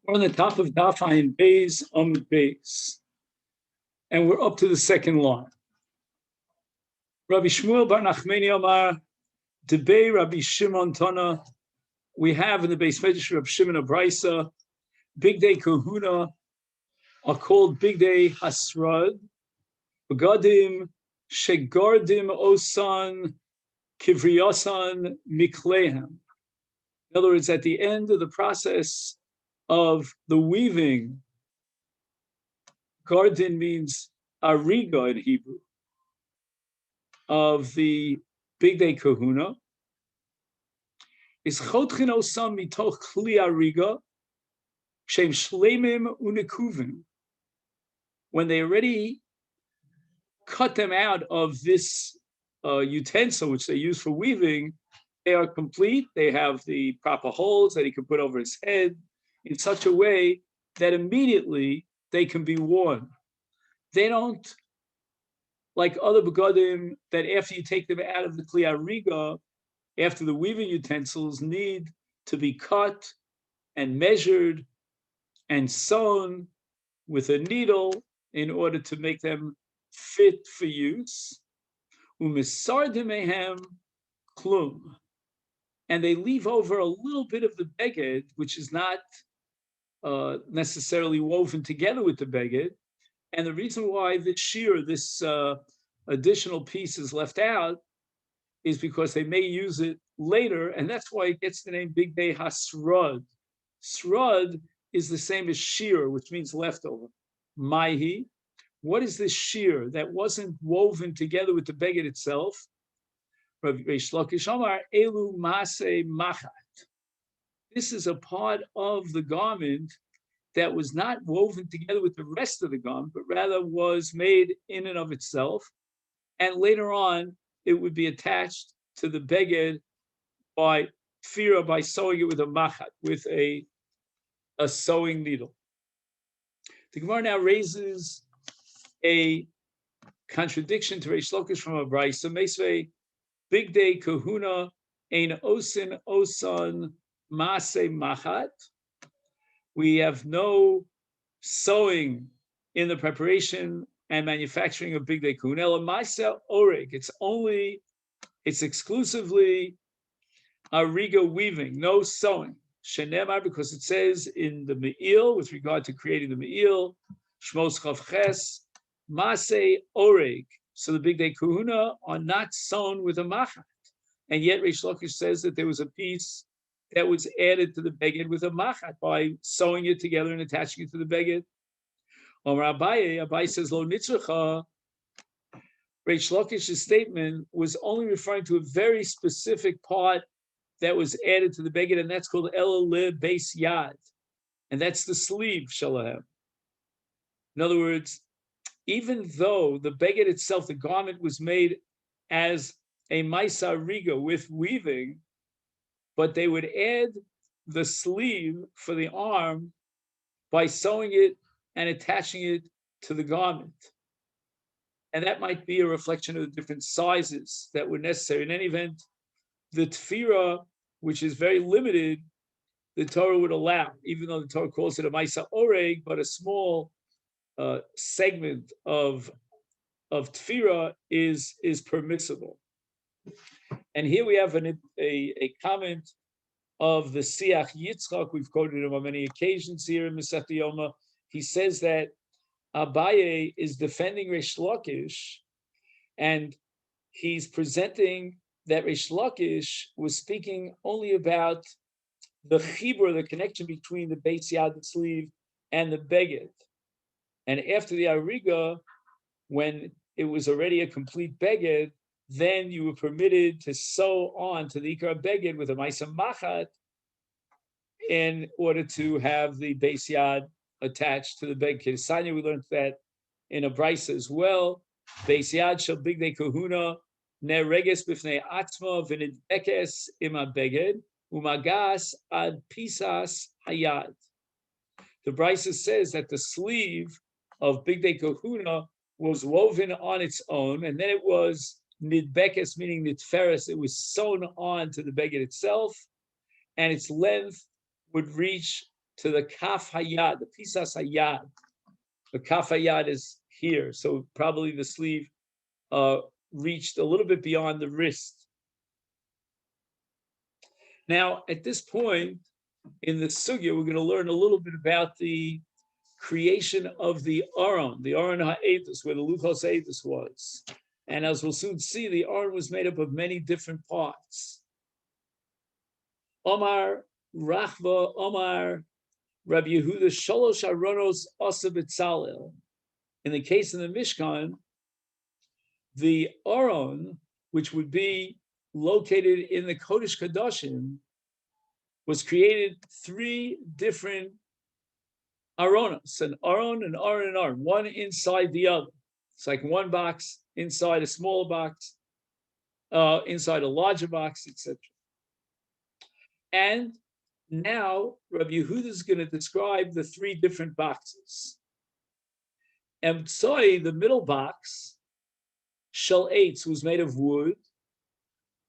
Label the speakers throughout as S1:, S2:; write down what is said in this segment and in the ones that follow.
S1: We're on the top of Daf Ayin Beis Amud Beis, and we're up to the second line. Rabbi Shmuel bar Nachmani Amar, Debei Rabbi Shimon Tana. We have in the Beis Medrash Rabbi Shimon a Brisa, Big Day Kahuna are called Big Day Hasrad, Begadim Shegardim Osan Kivriyasan Miklehem. In other words, at the end of the process of the weaving, Gardin means Ariga in Hebrew, of the Big Day Kahuna, is Chotchin Osam Mitoch Kli Ariga, Shem Shlemim Unikuvim. When they already cut them out of this utensil, which they use for weaving, they are complete. They have the proper holes that he can put over his head in such a way that immediately they can be worn. They don't, like other begadim, that after you take them out of the Kli Ariga, after the weaving utensils, need to be cut and measured and sewn with a needle in order to make them fit for use. Umisardimehem klum. And they leave over a little bit of the beged, which is not necessarily woven together with the beged. And the reason why this shear, this additional piece is left out, is because they may use it later, and that's why it gets the name Big Day Hasrad. Srad is the same as shear, which means leftover. Maihi, what is this shear that wasn't woven together with the beged itself? Rabbi Reish Lakish Amar, Elu Maseh Machat. This is a part of the garment that was not woven together with the rest of the garment, but rather was made in and of itself. And later on, it would be attached to the beged by tfira, by sewing it with a machat, with a sewing needle. The Gemara now raises a contradiction to Reish Lakish from a brayso. Meisvei Big Day Kahuna ein osin osan Maseh Machat. We have no sewing in the preparation and manufacturing of Big Day Kahuna. Ela Maseh Oreg. It's exclusively Ariga weaving, no sewing. Shenemar, because it says in the Me'il, with regard to creating the Me'il, Shmos Chav Ches, Maseh Oreg. So the Big Day Kahuna are not sewn with a machat. And yet Reish Lakish says that there was a piece that was added to the beged with a machat by sewing it together and attaching it to the beged. Abai says, Lo nitzracha. Reish Lakish's statement was only referring to a very specific part that was added to the beged, and that's called El Le Beis Yad. And that's the sleeve, Shalahem. In other words, even though the beged itself, the garment, was made as a maisa riga with weaving, but they would add the sleeve for the arm by sewing it and attaching it to the garment. And that might be a reflection of the different sizes that were necessary. In any event, the tfira, which is very limited, the Torah would allow, even though the Torah calls it a maisa oreg, but a small segment of tfira is permissible. And here we have a comment of the Siach Yitzchak. We've quoted him on many occasions here in Masechet Yoma. He says that Abaye is defending Reish Lakish, and he's presenting that Reish Lakish was speaking only about the chibur, the connection between the Beis Yad, the sleeve, and the beged. And after the Ariga, when it was already a complete beged, then you were permitted to sew on to the Ikar beged with a Maisa Machat in order to have the Beis Yad attached to the beged. Kisanya, we learned that in a brisa as well. Beis Yad shall Big Day Kahuna nereges b'fnei atzma v'nidbekes ima beged umagas ad pisas hayad. The brisa says that the sleeve of Big Day Kahuna was woven on its own, and then it was nidbekes, meaning nitferes, it was sewn on to the beged itself, and its length would reach to the kaf hayad, the pisas hayad. The kaf hayad is here, so probably the sleeve reached a little bit beyond the wrist. Now, at this point in the sugya, we're going to learn a little bit about the creation of the Aron Ha'edus, where the Luchos Ha'edus was. And as we'll soon see, the Aron was made up of many different parts. Omar Rachva, Omar Rabbi Yehuda, Sholosh Aronos Asa B'Tzalel. In the case of the Mishkan, the Aron, which would be located in the Kodesh Kodashim, was created three different Aronos, an Aron, an Aron, an Aron, one inside the other. It's like one box inside a smaller box, inside a larger box, etc. And now Rabbi Yehuda is going to describe the three different boxes. Emtsoi, the middle box, Shel Eitz, was made of wood,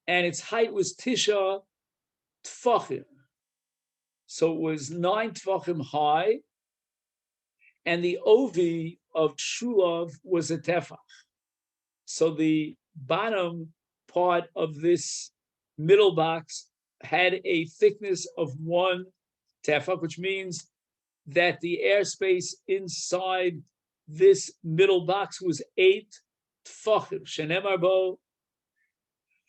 S1: and its height was Tisha Tfachim. So it was 9 Tfachim high, and the ovi of Shulav was a tefach. So the bottom part of this middle box had a thickness of 1 tefach, which means that the airspace inside this middle box was 8 tfachim. Shenemar bo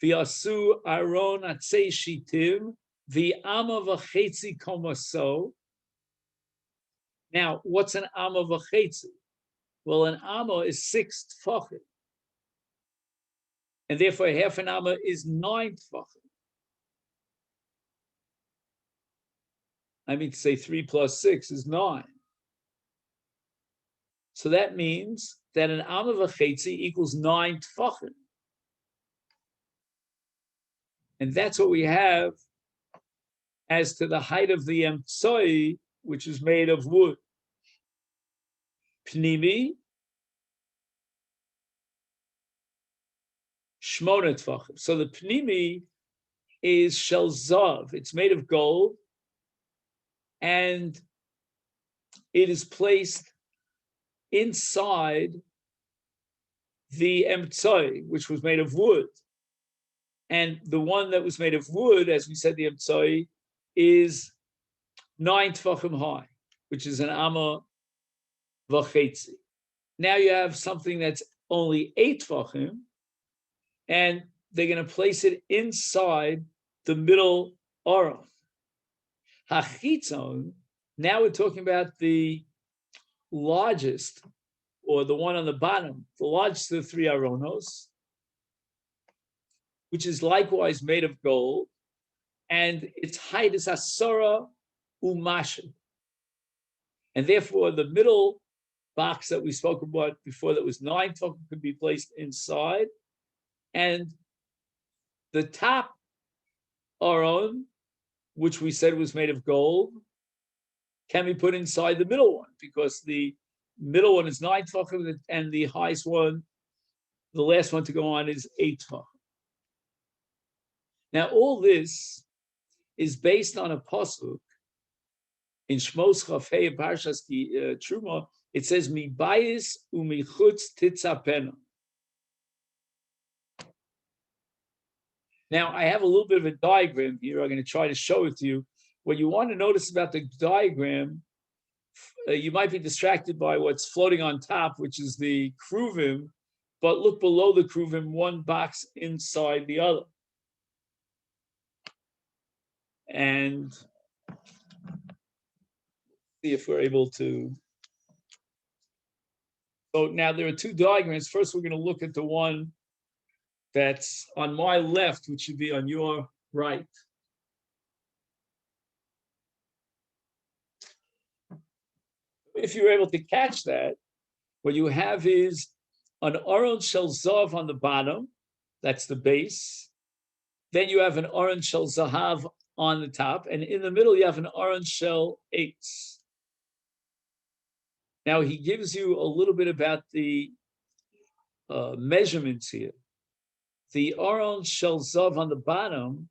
S1: v'yasu aron atzei shitim v'ama v'chetzi komaso. Now, what's an amma v'chetzi? Well, an amma is 6 tfachim, and therefore half an amma is 9 tfachim. I mean to say 3 plus 6 is 9. So that means that an amma v'chetzi equals 9 tfachim. And that's what we have as to the height of the emtsoi, which is made of wood. Pnimi, shmona tfachim. So the pnimi is shel zav. It's made of gold, and it is placed inside the emtsoi, which was made of wood. And the one that was made of wood, as we said, the emtsoi, is 9 tfachim high, which is an amma v'chetzi. Now you have something that's only 8 tfachim, and they're going to place it inside the middle aron. Hachitzon, now we're talking about the largest, or the one on the bottom, the largest of the 3 aronos, which is likewise made of gold, and its height is asara umashin. And therefore, the middle box that we spoke about before, that was 9 tefachim, could be placed inside, and the top aron, which we said was made of gold, can be put inside the middle one, because the middle one is 9 tefachim, and the highest one, the last one to go on, is 8 tefachim. Now, all this is based on a pasuk in Shmos Chafei Parshas Truma. It says, "Mi bayis umichutz titzapenu." Now, I have a little bit of a diagram here. I'm going to try to show it to you. What you want to notice about the diagram, you might be distracted by what's floating on top, which is the kruvim, but look below the kruvim, one box inside the other. And see if we're able to. So now there are 2 diagrams. First, we're going to look at the one that's on my left, which should be on your right. If you're able to catch that, what you have is an aron shel zav on the bottom, that's the base. Then you have an aron shel zahav on the top, and in the middle you have an aron shel eitz. Now he gives you a little bit about the measurements here. The aron shel zav on the bottom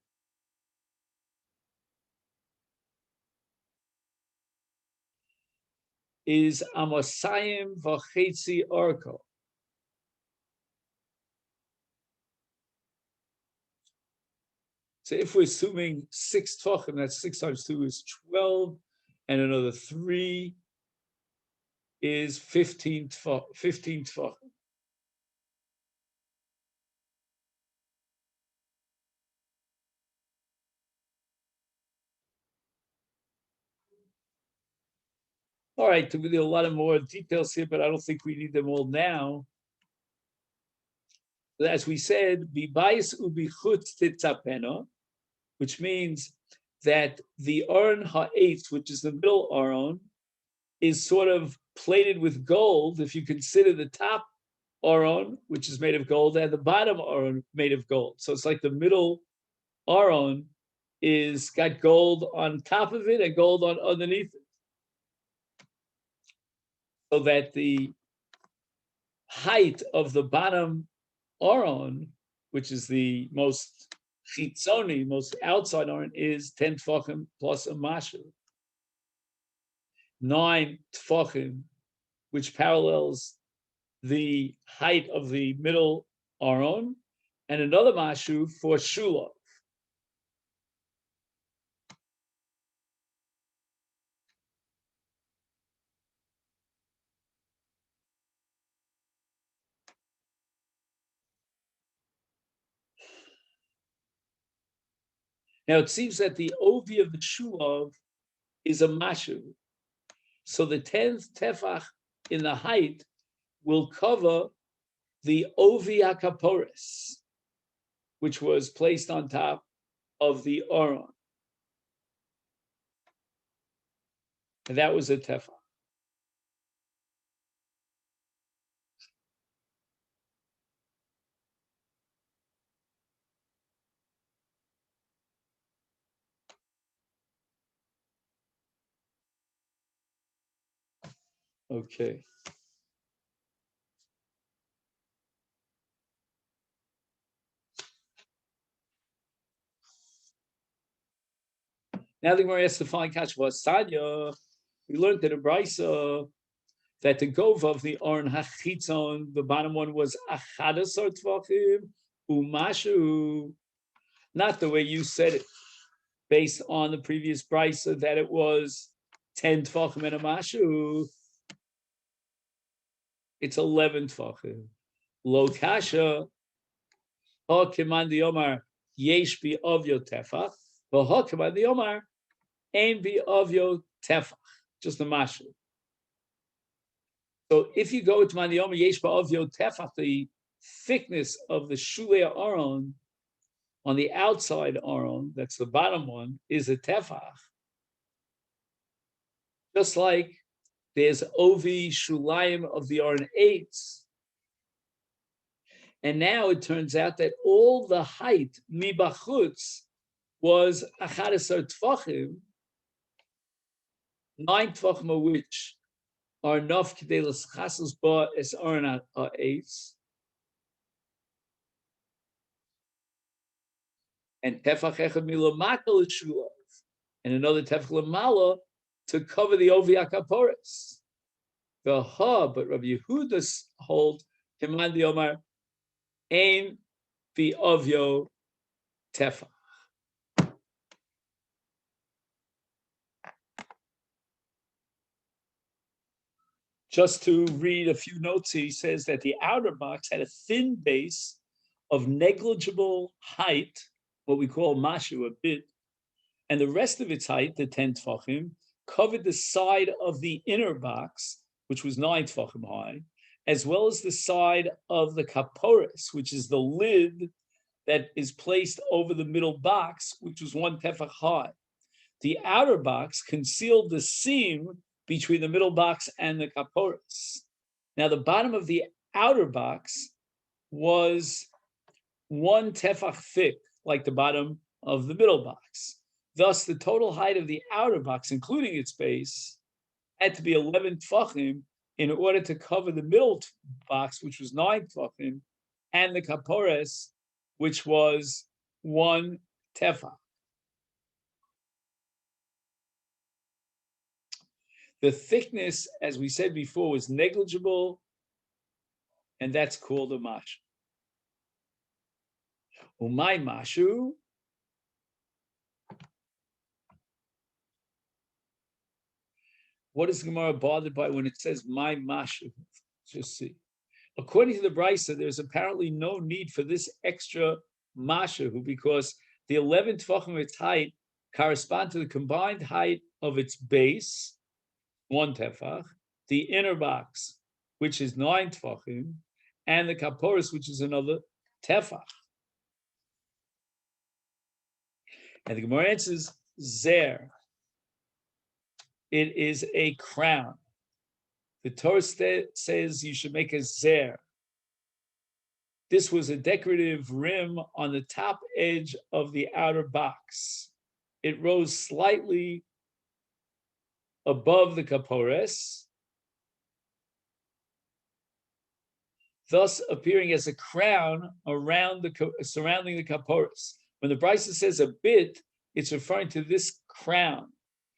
S1: is Amosayim V'Chetzi Orko. So if we're assuming 6 tvachim, that's 6 times 2 is 12, and another 3 is 15 tvachim. All right, there are a lot of more details here, but I don't think we need them all now. As we said, bibayis ubichutz titzapena, which means that the aron ha'etz, which is the middle aron, is sort of plated with gold. If you consider the top aron, which is made of gold, and the bottom aron made of gold, so it's like the middle aron is got gold on top of it and gold on underneath it, so that the height of the bottom aron, which is the most chitzoni, most outside aron, is 10 tefachim plus a mashu. 9 tefachim, which parallels the height of the middle aron, and another mashu for shulav. Now it seems that the ovi of the shulav is a mashu, so the 10th tefach in the height will cover the ovi hakaporis, which was placed on top of the aron, and that was a tefach. Okay. Now the Gemara has to find Kashva Sadya. We learned in the Brisa that the gova of the Aron Hachitzon, the bottom one, was Achadasar Tvachim Umashu. Not the way you said it, based on the previous Brisa, that it was 10 Tvachim and a Mashu. It's 11 Tvachim. Lo Kasha, Ha Kiman the Omar, Yesh Bi Ovyo Tefach, Ha Kiman the Omar, Ein Bi Ovyo Tefach, just the Mashu. So if you go to Mandiyoma Yesh Ba'ovyo Tefach, the thickness of the Shulei Aron on the outside Aron, that's the bottom one, is a Tefach. Just like there's Ovi Shulayim of the Aron 8s. And now it turns out that all the height, Mibachutz, was Achadasar Tfachim, 9 Tfachim of which are enough kedelas chassos ba es aron ha'etz, and tefach echad milamata l'shulav, and another tefach lamala to cover the ovi akaporis. The but Rabbi Yehuda's hold Kiman the Omar ein the ovyo tefach. Just to read a few notes, he says that the outer box had a thin base of negligible height, what we call mashu, a bit, and the rest of its height, the 10 tefachim, covered the side of the inner box, which was 9 tefachim high, as well as the side of the kaporis, which is the lid that is placed over the middle box, which was 1 tefach high. The outer box concealed the seam between the middle box and the kaporis. Now, the bottom of the outer box was 1 tefach thick, like the bottom of the middle box. Thus, the total height of the outer box, including its base, had to be 11 tefachim in order to cover the middle box, which was 9 tefachim, and the kaporis, which was 1 tefach. The thickness, as we said before, was negligible, and that's called a mashu. Umay mashu. What is the Gemara bothered by when it says my mashu? Just see. According to the Brisa, there's apparently no need for this extra mashu because the 11 tefachim of its height correspond to the combined height of its base, 1 tefach, the inner box, which is 9 tefachim, and the kaporis, which is another tefach. And the Gemara answers, zer. It is a crown. The Torah says you should make a zer. This was a decorative rim on the top edge of the outer box. It rose slightly above the kapores, thus appearing as a crown around surrounding the kapores. When the Brisa says a bit, it's referring to this crown.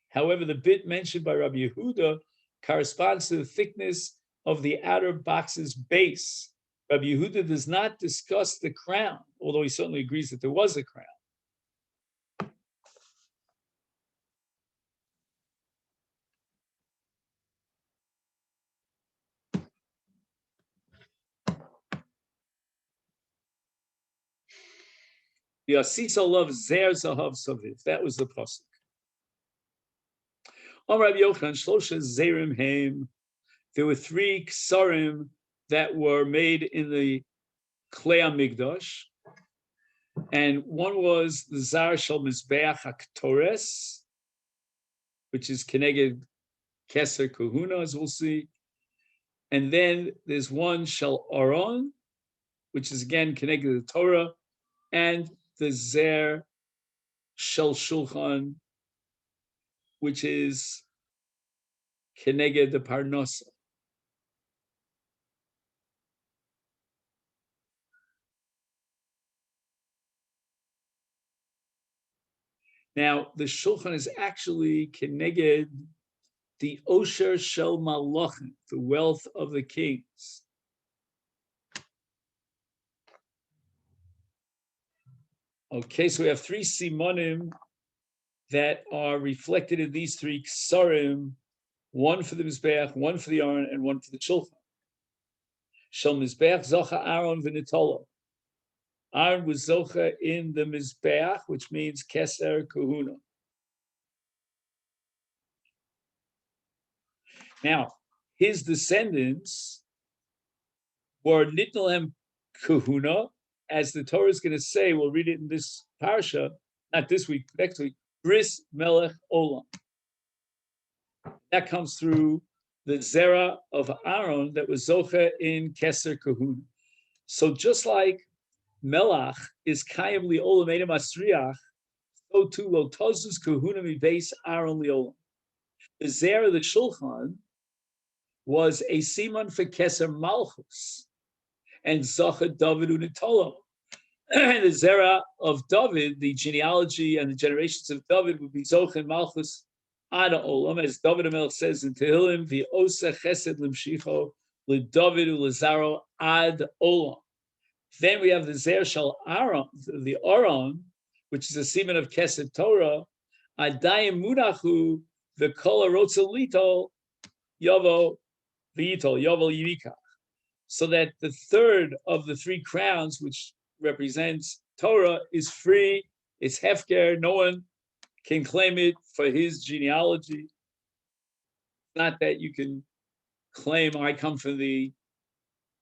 S1: However, the bit mentioned by Rabbi Yehuda corresponds to the thickness of the outer box's base. Rabbi Yehuda does not discuss the crown, although he certainly agrees that there was a crown. The Asisa loves Zer Zahav Saviv. That was the pasuk. Rabbi Yochanan, Shlosha Zerim Heim. There were 3 ksarim that were made in the Klei HaMikdash, and one was the Zar Shel Mizbeach HaKtores, which is Keneged Keser Kahuna, as we'll see, and then there's one Shel Aron, which is again Keneged the Torah, and the Zer Shel Shulchan, which is Keneged the Parnosa. Now, the Shulchan is actually Keneged the Osher Shel Malachim, the wealth of the kings. Okay, so we have 3 simonim that are reflected in these 3 ksarim, one for the Mizbeach, one for the Aron, and one for the Shulchan. Shel Mizbeach Zocha Aaron v'Nitolo. Aaron was Zocha in the Mizbeach, which means Keser Kahuna. Now, his descendants were Nitnalem Kahuna, as the Torah is going to say, we'll read it in this parsha, not this week, next week, Bris Melech Olam. That comes through the Zera of Aaron that was Zocha in Keser Kahuna. So just like Melach is Kayim Liolam Edom Asriach, so too Lotozus Kahuna Mibeis Aaron Liolam. The Zera, the Shulchan, was a Siman for Keser Malchus, and Zocha David Unitolo. And the Zera of David, the genealogy and the generations of David, would be Zocha and Malchus Ada Olam, as David HaMelech says in Tehillim, V'osa Chesed Limshicho LeDavid Ulezaro Ad Olam. Then we have the Zer Shal Aaron, the Aron, which is a semen of Kesed Torah, Adayim Munachu, the Kol Rotzalito, Yovo V'yitol, Yovel Yivika. So that the third of the 3 crowns, which represents Torah, is free, it's hefker, no one can claim it for his genealogy. Not that you can claim I come from the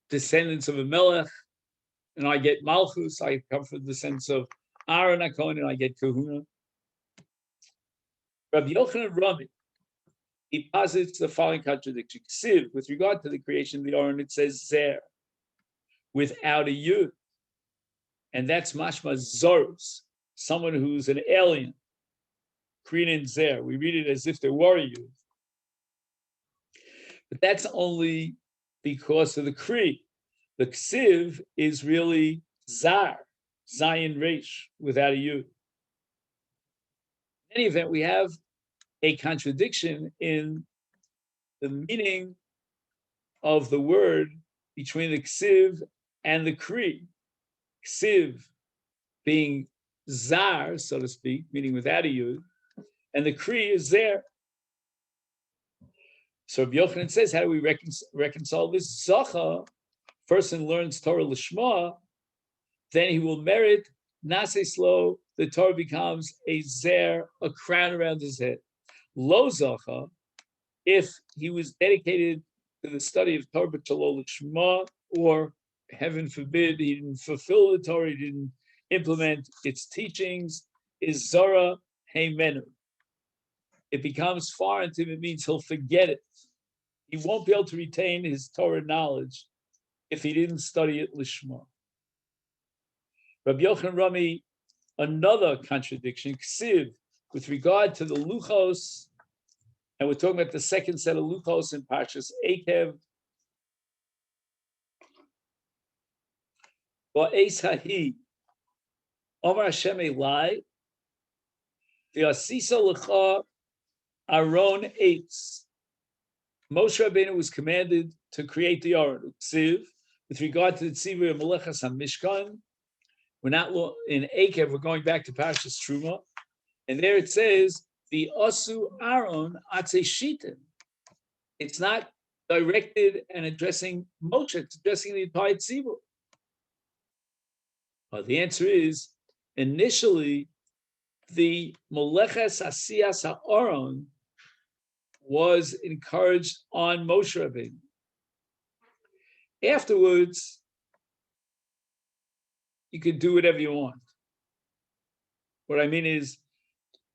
S1: descendants of a Melech, and I get Malchus, I come from the descendants of Aaron HaKohen, and I get Kahuna. Rabbi Yochanan Rami, he posits the following contradiction. Ksiv, with regard to the creation of the Aron, it says Zer, without a Yud. And that's mashma Zorus, someone who's an alien. Krinan Zer. We read it as if there were a Yud. But that's only because of the Kri. The Ksiv is really Zar, Zayin Reish, without a Yud. In any event, we have a contradiction in the meaning of the word between the ksiv and the kri. Ksiv being zar, so to speak, meaning without a yud, and the kri is there. So Rabbi Yochanan says, how do we reconcile this? Zacha, person learns Torah Lishma, then he will merit Naseslo, the Torah becomes a zer, a crown around his head. Lo Zacha, if he was dedicated to the study of Torah B'Shalol Lishma, or heaven forbid, he didn't fulfill the Torah, he didn't implement its teachings, is Zara Heimenu. It becomes foreign to him, it means he'll forget it. He won't be able to retain his Torah knowledge if he didn't study it Lishma. Rabbi Yochanan Rami, another contradiction, Ksiv, with regard to the Luchos, and we're talking about the second set of Luchos in Parshas Ekev, Ba'es Hahi, Omar Hashem Elai, V'asisa L'cha Aron Eitz. Moshe Rabbeinu was commanded to create the Aron, Ksiv, with regard to the Tzivur of Melechas HaMishkan. We're not in Ekev, we're going back to Parshas Truma, and there it says, the Osu Aron Atze Shitin. It's not directed and addressing Moshe, it's addressing the entire Tzivur. Well, the answer is, initially, the Melechas Asiyas HaAron was encouraged on Moshe Rabbeinu. Afterwards, you could do whatever you want. What I mean is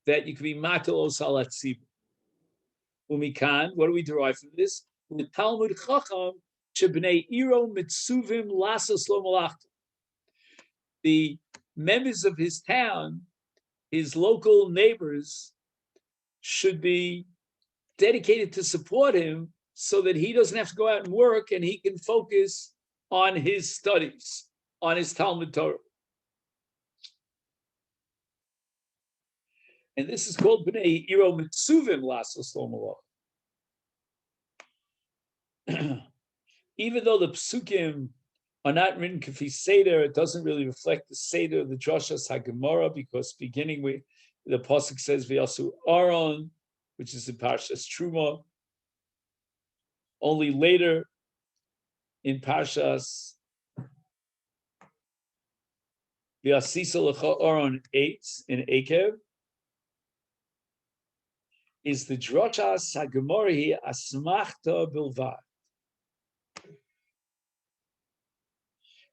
S1: that you could be matel osalat tzibur. Umikan, what do we derive from this? The Talmud Chacham shebnei iro mitzuvim lasos lo malachta. The members of his town, his local neighbors, should be dedicated to support him so that he doesn't have to go out and work and he can focus on his studies, on his Talmud Torah. And this is called B'nei Iro Mitzuvim Lasos Lo Malach. Even though the psukim are not written Kafi Seder, it doesn't really reflect the Seder of the Droshas HaGemara, because beginning with the Pasuk says V'yasu Aaron, which is the Parshas Truma. Only later in Parshas V'yasisa L'cha Aaron 8 in Ekev is the Droshas HaGemara Asmachta Bilvad.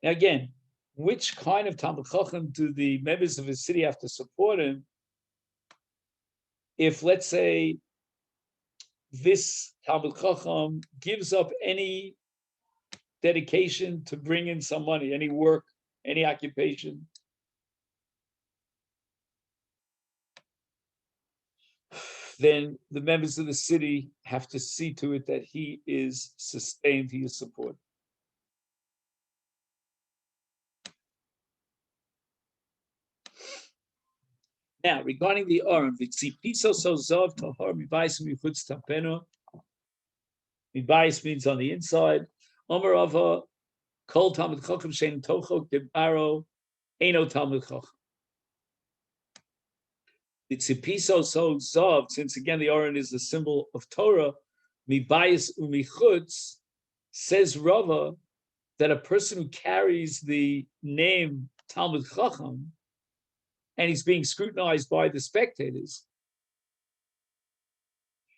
S1: Now again, which kind of Talmud Chacham do the members of his city have to support him? If, let's say, this Talmud Chacham gives up any dedication to bring in some money, any work, any occupation, then the members of the city have to see to it that he is sustained, he is supported. Now, regarding the Aron, v'tzipiso so zov tahor mibayis michutz tapeno. Mibayis means on the inside. Omer Ava kol Talmud Chacham shein tocho kebaro eno Talmud Chacham. V'tzipiso so zov, since again the Aron is the symbol of Torah, mibayis umichutz, says Rava that a person who carries the name Talmud Chacham and he's being scrutinized by the spectators,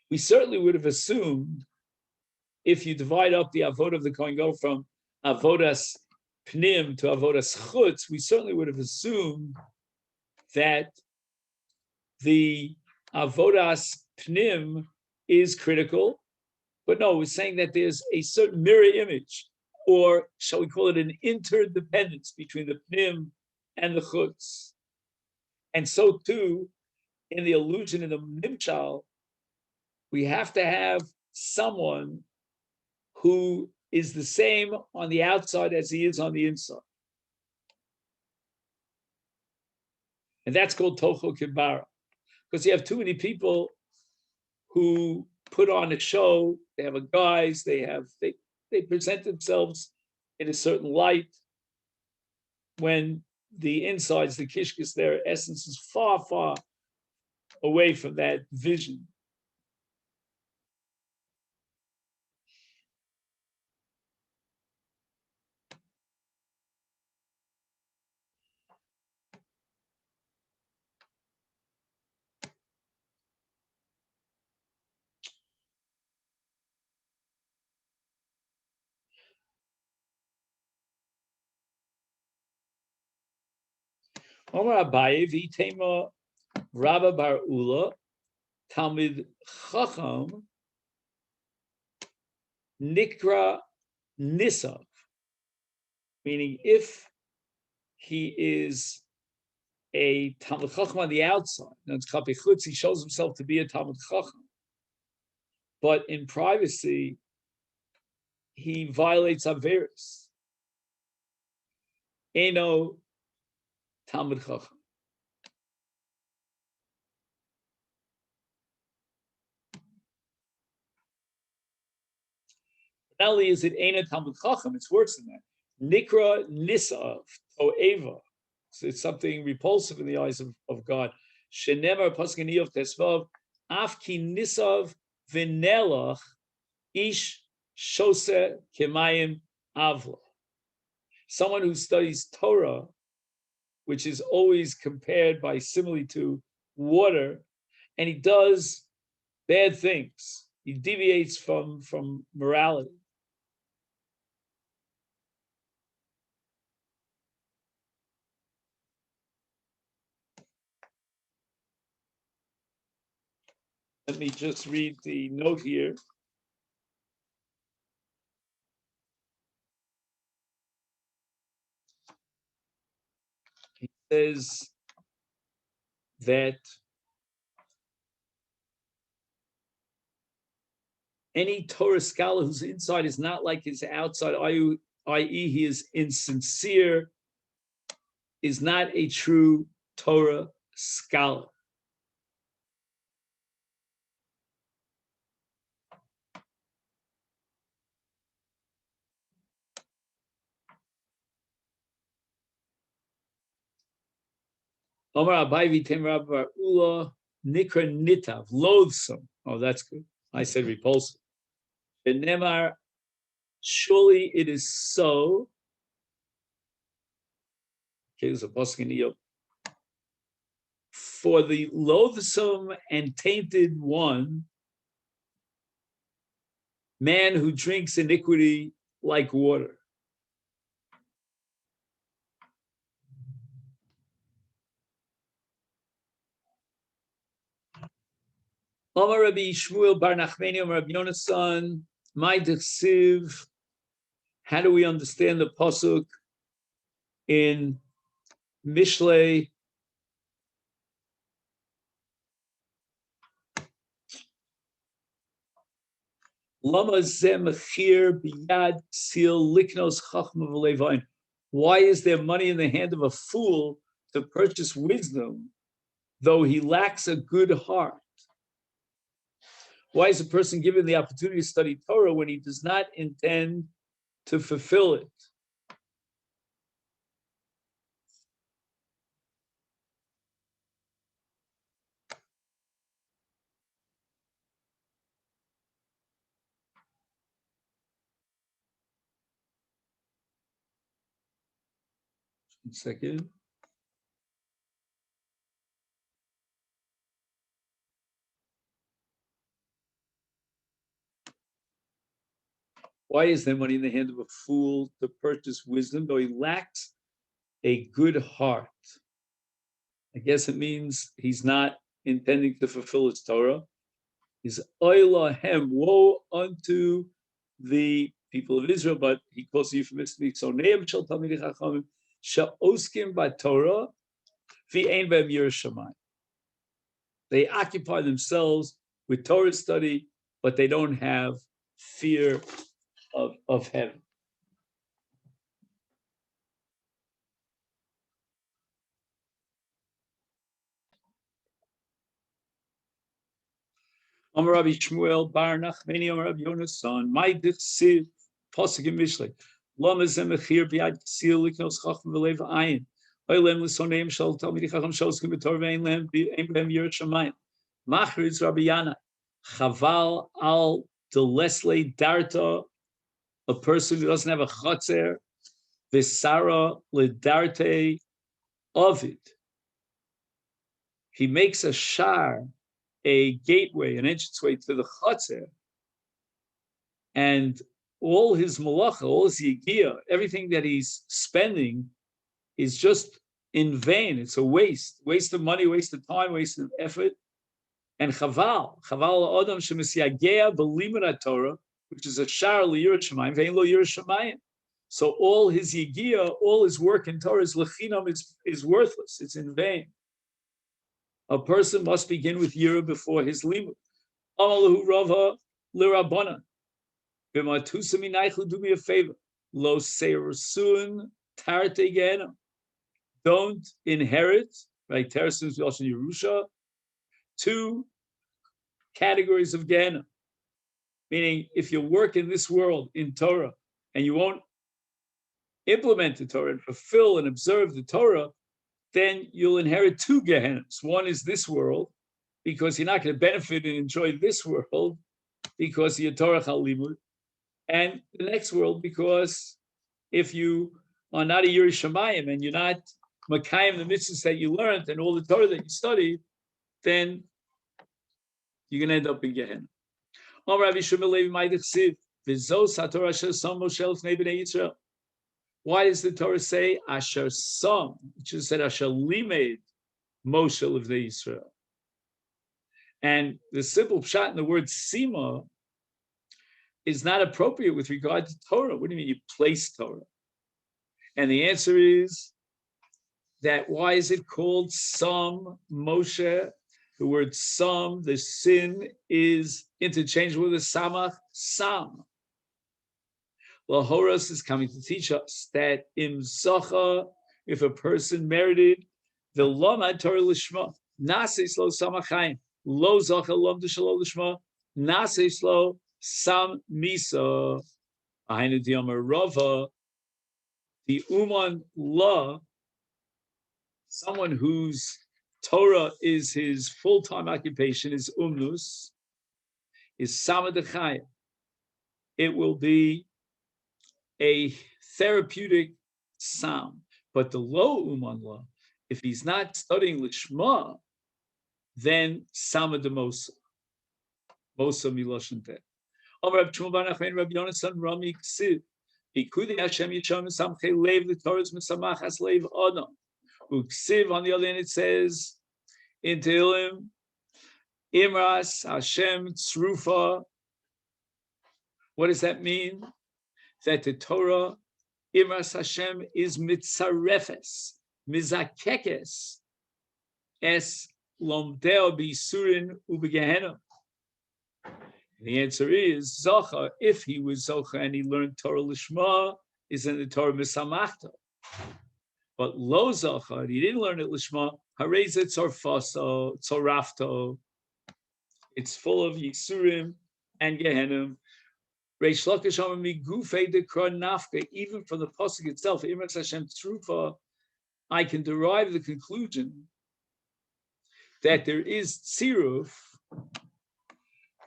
S1: we certainly would have assumed, if you divide up the avodah of the Kohen Gadol from avodas pnim to avodas chutz, we certainly would have assumed that the avodas pnim is critical, but no, we're saying that there's a certain mirror image, or shall we call it an interdependence between the pnim and the chutz. And so too, in the allusion in the Nimshal, we have to have someone who is the same on the outside as he is on the inside. And that's called Tocho Kibara. Because you have too many people who put on a show. They have a guise. They present themselves in a certain light. When the insides, the kishkis, their essence is far, far away from that vision. Omar Abaye v'itema Rabba Bar Ula Talmid Chacham Nikra Nisav, meaning if he is a Talmid Chacham on the outside, that's Kapi Chutz, he shows himself to be a Talmid Chacham, but in privacy he violates Averis. Eno Talmid Chacham. Not only is it Ena Talmud Chacham, it's worse than that. Nikra Nisav To'eva. So it's something repulsive in the eyes of God. Shenemar Paskaniyov Tesvav Afki Nisav Vinelach Ish Shose Kemayim Avla. Someone who studies Torah, which is always compared by simile to water, and he does bad things. He deviates from morality. Let me just read the note here. He says that any Torah scholar whose inside is not like his outside, i.e., he is insincere, is not a true Torah scholar. Omar Abai v'tem Rabba Ula Nikra Nitav, loathsome. Oh, that's good. I said repulsive. Benemar, surely it is so. Okay, there's a pasuk. For the loathsome and tainted one, man who drinks iniquity like water. Omar Rabbi Shmuel Bar Nachmani Omar Rabbi Yonasan, my dechsiv. How do we understand the pasuk in Mishlei? Lama zemachir biyad sil liknos chachma v'levain. Why is there money in the hand of a fool to purchase wisdom, though he lacks a good heart? Why is a person given the opportunity to study Torah when he does not intend to fulfill it? One second. Why is there money in the hand of a fool to purchase wisdom, though he lacks a good heart? I guess it means he's not intending to fulfill his Torah. Is Oilahem, woe unto the people of Israel, but he calls it euphemistically, so Neim Shel Talmidei Chachamim She'oskim BaTorah V'ein Behem Yiras Shamayim. They occupy themselves with Torah study, but they don't have fear of heaven. Amar Rabbi Shmuel Bar Nachmeni Amar Rabbi Yonasan. My Dichsiv Pasuk in Mishlei. Lama Zemechir Biad Ksil Liknos Chacham V'Lev Ayin. Oilem L'Soneim Shal Talmidei Chacham Shoskim B'Torah Ve'Ein Lem B'Em Yirat Shamayim. Machritz Rabbi Yana. Chaval Al Delesle Darta. A person who doesn't have a chotzer. V'Sara L'Darte Ovid. He makes a shar, a gateway, an entranceway to the chotzer, and all his malacha, all his yigia, everything that he's spending is just in vain. It's a waste of money, waste of time, waste of effort. And chaval adam shemisyagea b'limud Torah, which is a shar liyirat shamayim, ve'en lo yirat shamayim. So all his yigia, all his work in Torah is lechinam, is worthless. It's in vain. A person must begin with yira before his limud. Amalahu rava lirabbanan. B'matusa minaychu, do me a favor. Lo seirsun tarte gehenna. Don't inherit, right? Teresim is also in Yerusha. 2 categories of Gehenna. Meaning, if you work in this world in Torah and you won't implement the Torah and fulfill and observe the Torah, then you'll inherit 2 Gehennas. One is this world, because you're not going to benefit and enjoy this world because you're Torah Chalimud, and the next world because if you are not a Yirei Shamayim and you're not Makayim the mitzvahs that you learned and all the Torah that you studied, then you're going to end up in Gehenna. Why does the Torah say Asher Sam, which is said Asher Limed Moshe Livnei Yisrael? And the simple pshat in the word Sima is not appropriate with regard to Torah. What do you mean you place Torah? And the answer is that why is it called Sam Moshe? The word Sam, the sin, is interchangeable with the Samach, Sam. Lahoros is coming to teach us that im Zacha, if a person merited the Lomad Torah Lishma, Naseis lo Samachayim, lo Zacha lom d'shalo Lishma, Naseis lo Sam Misa, Ahainu Diyamar Rava, the Uman La, someone whose Torah is his full-time occupation, is Umnus, is Samadachayim. It will be a therapeutic sound. But the low Uman La, if he's not studying Lishma, then Samademosa, Mosa Miloshan Teh. Rab Yonasan Rami Ksiv, Ikudi Hashem Yisham Samche Lev, the Torah is Mesamach as Lev Adam. Uksiv, on the other hand, it says in Tehillim, Imras Hashem Tzrufa. What does that mean? That the Torah, Imras Hashem, is mitzarefes, mizakekes, es lomdeo b'isurin u'b'gehenna. The answer is Zocha. If he was Zocha and he learned Torah Lishma, is in the Torah Misamachta. But Lo Zocha, and he didn't learn it Lishma, Hareze Tzorfaso, Tzorafto. It's full of Yisurim and Gehenim. Reish Lakish Amar Migufe Dekra Nafka, even from the Pasuk itself, Imras Hashem Trufa, I can derive the conclusion that there is Tziruf,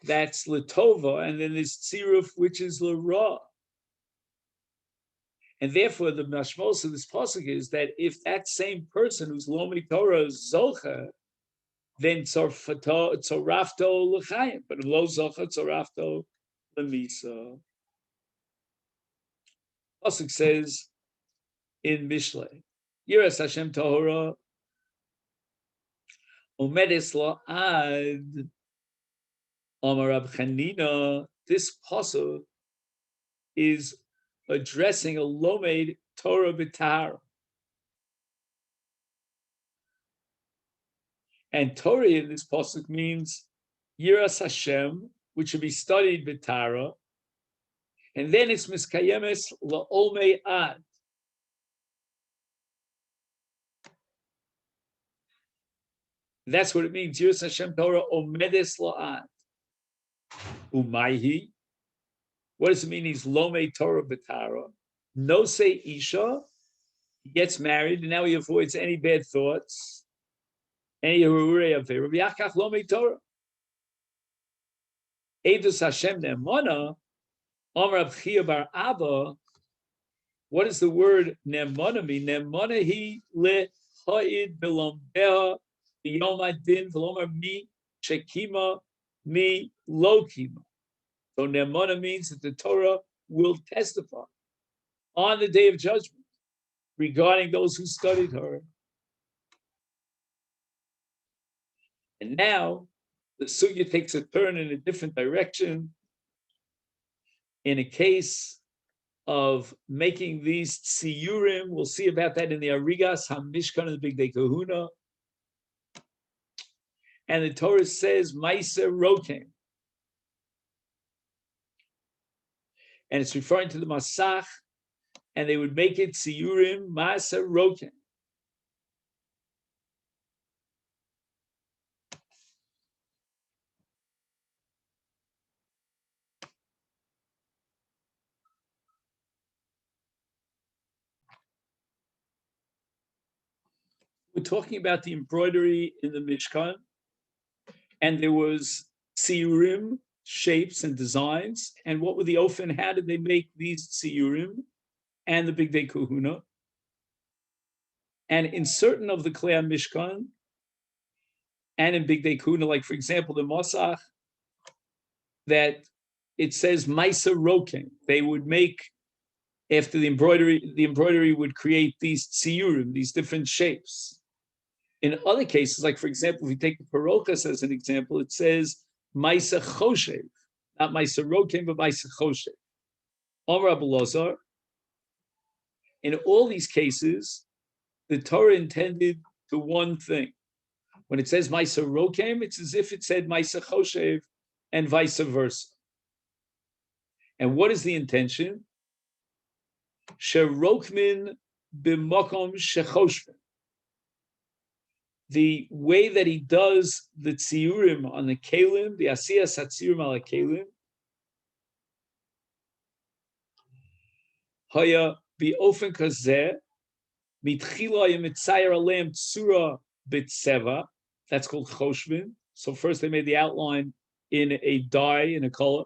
S1: that's Latova, and then there's Tziruf, which is Lara. And therefore, the mashmos of this pasuk is that if that same person who's Lomi Torah is Zocha, then Tzorafto L'chaim, but Lo Zocha Tzorafto L'misa. Pasuk says in Mishlei, Yiras Hashem Tahora, Omedes La'ad, Amar Rab Chanina. This pasuk is addressing a lomed Torah b'tahara. And Torah in this pasuk means Yiras Hashem, which should be studied b'tahara, and then it's miskayemes la'olmei ad. That's what it means. Yiras Hashem Torah omedes la'ad. Umaihi. What does it mean? He's Lome Torah B'Tara. No say Isha. He gets married, and now he avoids any bad thoughts. Any Harurei of Rabbi Yakach Lome Torah. Edus Hashem Ne'emana. Amar Abchia Bar Abba. What does the word Ne'emana mean? Ne'emana hi le ha'id belombeha Yoma din v'lomar mi shekima mi lokima. So Ne'emana means that the Torah will testify on the day of judgment regarding those who studied her. And now the sugya takes a turn in a different direction. In a case of making these tziyurim, we'll see about that in the Arigas HaMishkan of the Big Day Kahuna. And the Torah says Maisa Rokem. And it's referring to the Masach, and they would make it tziyurim Maisa Rokem. We're talking about the embroidery in the Mishkan, and there was tziyurim, shapes and designs. And what were the ofen? How did they make these tziyurim and the Big Day Kahuna? And in certain of the Klei Mishkan and in Big Day Kahuna, like for example the Mosach, that it says Maisa Rokem. They would make, after the embroidery would create these tziyurim, these different shapes. In other cases, like for example, if you take the Parochas as an example, it says Maisa Choshev, not Maisa Rokem, but Maisa Choshev. Amar Rabbi Elazar. In all these cases, the Torah intended to one thing. When it says Maisa Rokem, it's as if it said Maisa Choshev and vice versa. And what is the intention? Sherokmin b'makom shechoshvin. The way that he does the tziyurim on the kelim, the asiyas hatziurim ala kelim, haya biofen kazeh mitchila yimitzayer aleim tzura b'tzeva. That's called choshvin. So first they made the outline in a dye, in a color,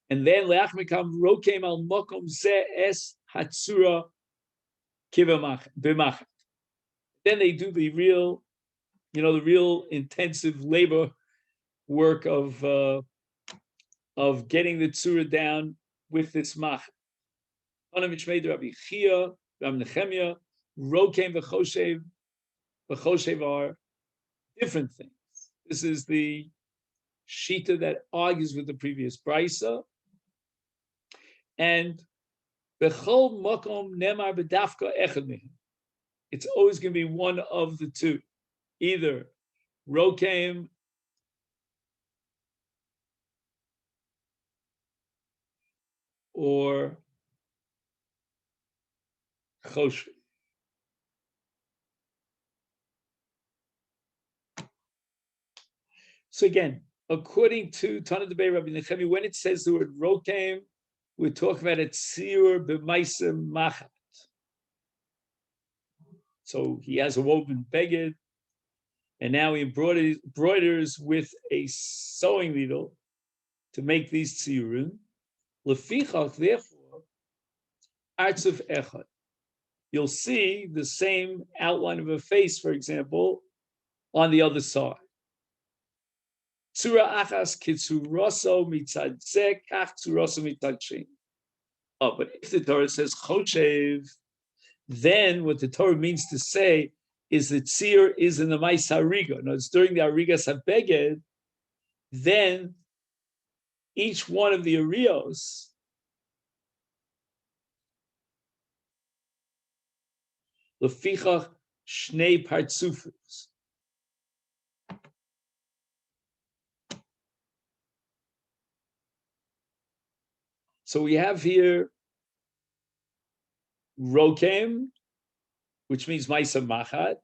S1: and then leach mikam rokem al makom zeh es hatzura b'machat. Then they do the real, the real intensive labor work of getting the tzura down with this mach. Rabbi Chia, Rabbi Nechemia, Rokem v'choshev are different things. This is the shita that argues with the previous brisa. And b'chol makom nemar b'dafka echad mihim. It's always going to be one of the two. Either Rokem or Choshvi. So again, according to Tana Debei Rabbi Nechemi, when it says the word Rokem, we're talking about a tziyur b'maisa machat. So he has a woven beged, and now he embroiders with a sewing needle to make these tziyurim. Lefichach, therefore, artzuf echad. You'll see the same outline of a face, for example, on the other side. Tzura achas kitzuroso mitzad zeh kach tzuroso mitzad shein. Oh, but if the Torah says choshev, then what the Torah means to say is that tzir is in the mais hariga. No, it's during the harigas habeged. Then each one of the arios lefichach shnei partzufos. So we have here Rokem, which means Maisa Machat.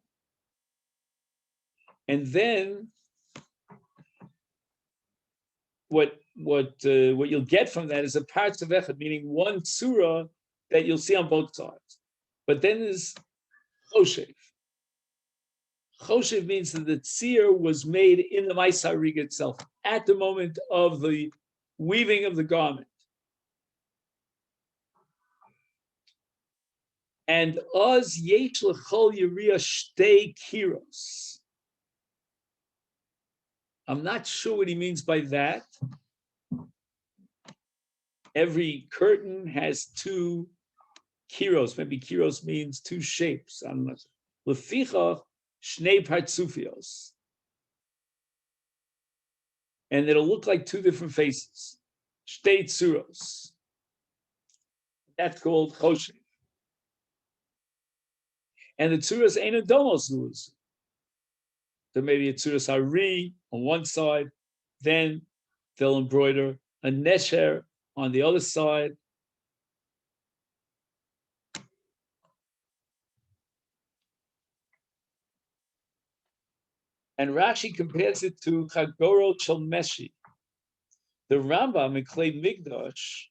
S1: And then what you'll get from that is a parts of echad, meaning one surah that you'll see on both sides. But then there's choshev. Choshev means that the tzir was made in the Maaseh Hariga itself at the moment of the weaving of the garment. And oz yesh lechol yiriyah shtei kiros. I'm not sure what he means by that. Every curtain has two kiros. Maybe kiros means two shapes. I'm not sure. Leficha shnei partzufios. And it'll look like two different faces. Shtei tzuros. That's called choshev. And the tzuros ain't a domos luz. There may be a tzuros hari on one side, then they'll embroider a nesher on the other side. And Rashi compares it to Chagoro Chalmeshi. The Rambam in Klei Migdash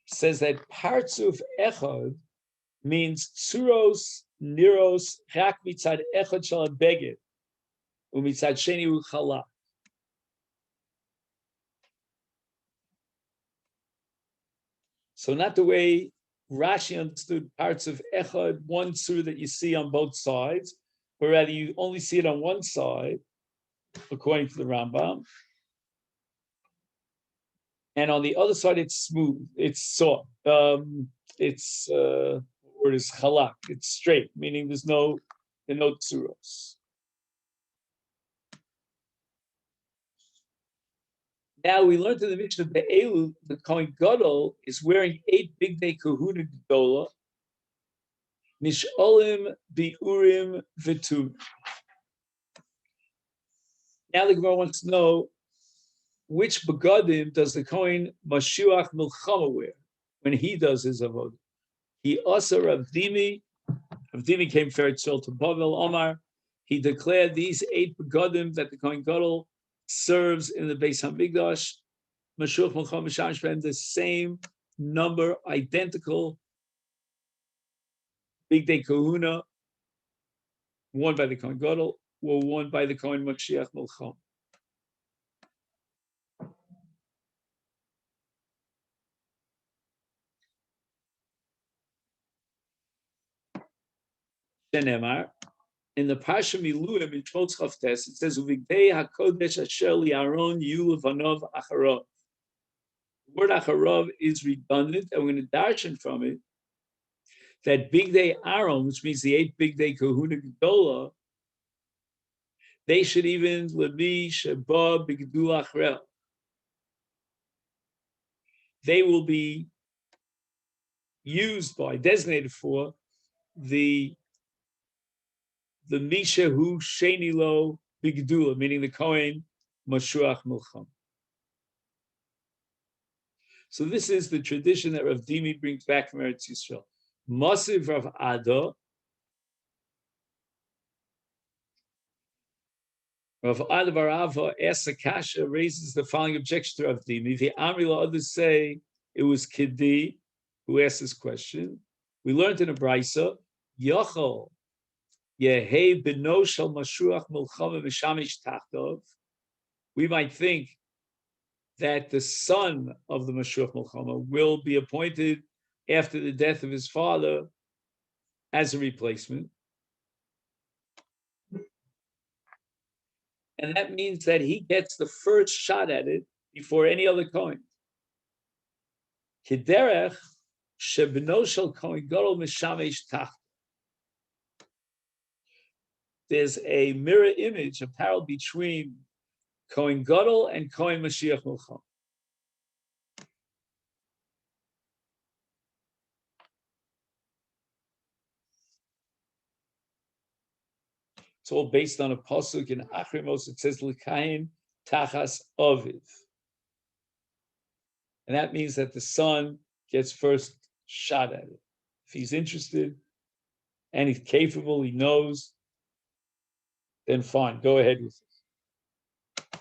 S1: says that Partzuf Echad means Tzuros, Niros, Chak Mitzad Echad Shal Beged, Umitzad Sheni Uchala. So not the way Rashi understood parts of Echad, one tzur that you see on both sides, but rather you only see it on one side, according to the Rambam. And on the other side, it's smooth, it's soft, it's word is chalak, it's straight, meaning there's no tzuros. Now we learned in the Mishnah that Elu, the Kohen Gadol, is wearing 8 big day kahuna gedola, nisholim biurim v'tum. Now the Gemara wants to know which begadim does the Kohen Mashiach Milchama wear when he does his avodah. He also Rav Dimi came fair to Bavel Omar. He declared these 8 begadim that the Kohen Gadol serves in the Beis Hamikdash, Mashiach Milchama Shamash, the same number, identical big day kahuna, worn by the Kohen Gadol, were worn by the Kohen Mashiach Milchama. Shenemar, in the Pasha Miluim in Shmos Chavtes, it says, "Uvigdei hakodesh asher li'aron yu levanov acharov." The word acharov is redundant, and we're going to darshan from it that big day Aaron, which means the 8 big day Kahuna Gedola, they should even levi sheba b'gedul achrel. They will be used by, designated for the Misha Hu Sheni Lo Bigdula, meaning the Kohen Mashuach Milcham. So this is the tradition that Rav Dimi brings back from Eretz Yisrael. Masiv Rav Ada, Rav Ada Bar Ava asks a kasha, raises the following objection to Rav Dimi. The Amrila others say it was Kiddi who asked this question. We learned in a brisa, Yochel Yehei beno shel Mashuach Milchama v'shamish tachtov. We might think that the son of the Mashuach Milchama will be appointed after the death of his father as a replacement. And that means that he gets the first shot at it before any other Kohen. Kiderech shebeno shel Kohen Gadol mishamesh tachtov. There's a mirror image, a parallel between Kohen Gadol and Kohen Mashiach Milcham. It's all based on a pasuk in Achrimos. It says L'kain Tachas Aviv, and that means that the son gets first shot at it. If he's interested and he's capable, he knows, then fine, go ahead with it.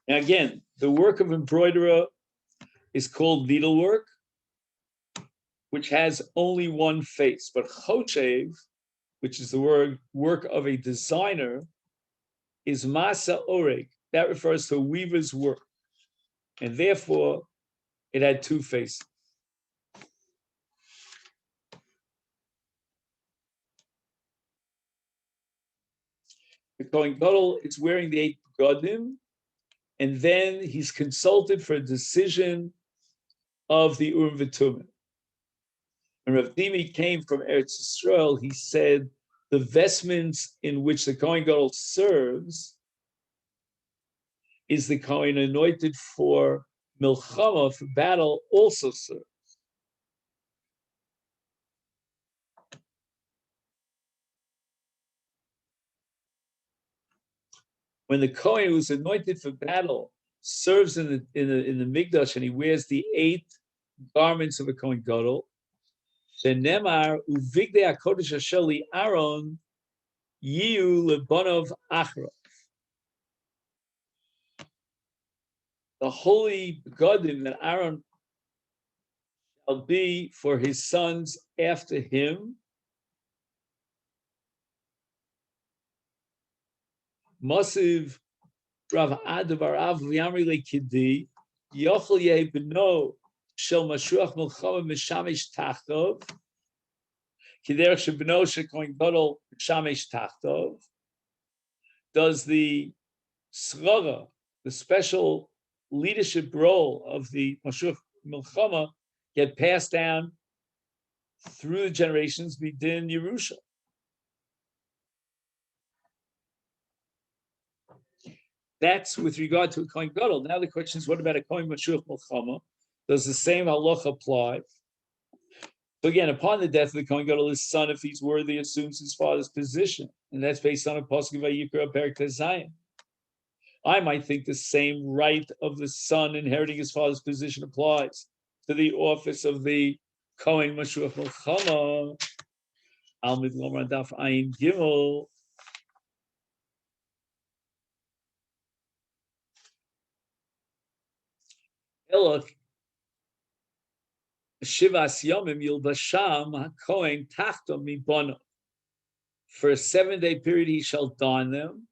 S1: Now again, the work of embroiderer is called needlework, which has only one face. But choshev, which is the work of a designer, is masa oreg. That refers to a weaver's work. And therefore, it had two faces. The Kohen Gadol is wearing the 8 begadim, and then he's consulted for a decision of the Urim V'Tumim. When Rav Dimi came from Eretz Yisrael, he said the vestments in which the Kohen Gadol serves is the Kohen anointed for milchama, for battle, also serves. When the Kohen who's anointed for battle serves in the Mikdash and he wears the 8 garments of a Kohen Gadol, shenemar uvigdei hakodesh asher li Aaron yiu lebonov achra. The holy begadim that Aaron shall be for his sons after him. Masiv Rav Adavar Av Liamri Lekidi Yochel Yeh Beno Shel Mashuach Milchama Mishamish Tachtov Kiderech Shebeno Shekoin Gadol Mishamish Tachtov. Does the Srara, the special leadership role of the Mashuach Milchama, get passed down through the generations within Yerusha? That's with regard to a Kohen Gadol. Now the question is, what about a Kohen Mashuach Milchama? Does the same halacha apply? So again, upon the death of the Kohen Gadol, his son, if he's worthy, assumes his father's position, and that's based on a pasuk of Vayikra Perek Zayin. I might think the same right of the son inheriting his father's position applies to the office of the Kohen Mashuach Milchama. Almid Lomar Daf Ayin Gimel. Elok Shivas Yomim Yilbasham HaKohen Tachto Mibono. For a 7-day period he shall don them.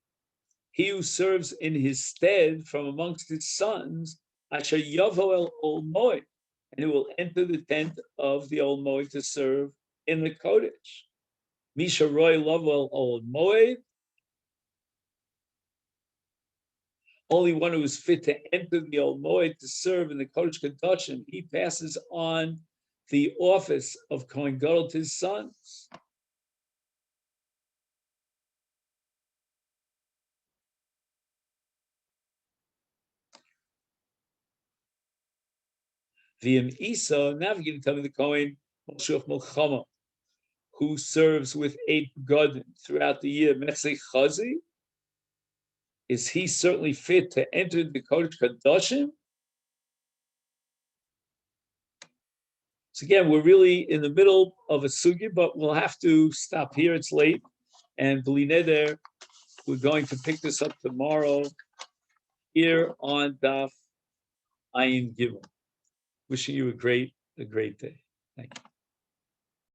S1: He who serves in his stead from amongst his sons, Asher Yavo El Ol Moed, and who will enter the tent of the Ol Moed to serve in the Kodesh. Misha Roy Lovo El Ol Moed, only one who is fit to enter the Ol Moed to serve in the Kodesh Kodashim, he passes on the office of Kohen Gadol to his sons. V'im Isa, now we're going to tell me the Kohen Mashuach Milchama, who serves with 8 begadim throughout the year, Masechet Chazi, is he certainly fit to enter the Kodesh Kodashim? So again, we're really in the middle of a sugya, but we'll have to stop here. It's late, and B'li Neder, we're going to pick this up tomorrow here on Daf Ayin Gimel. Wishing you a great day. Thank you.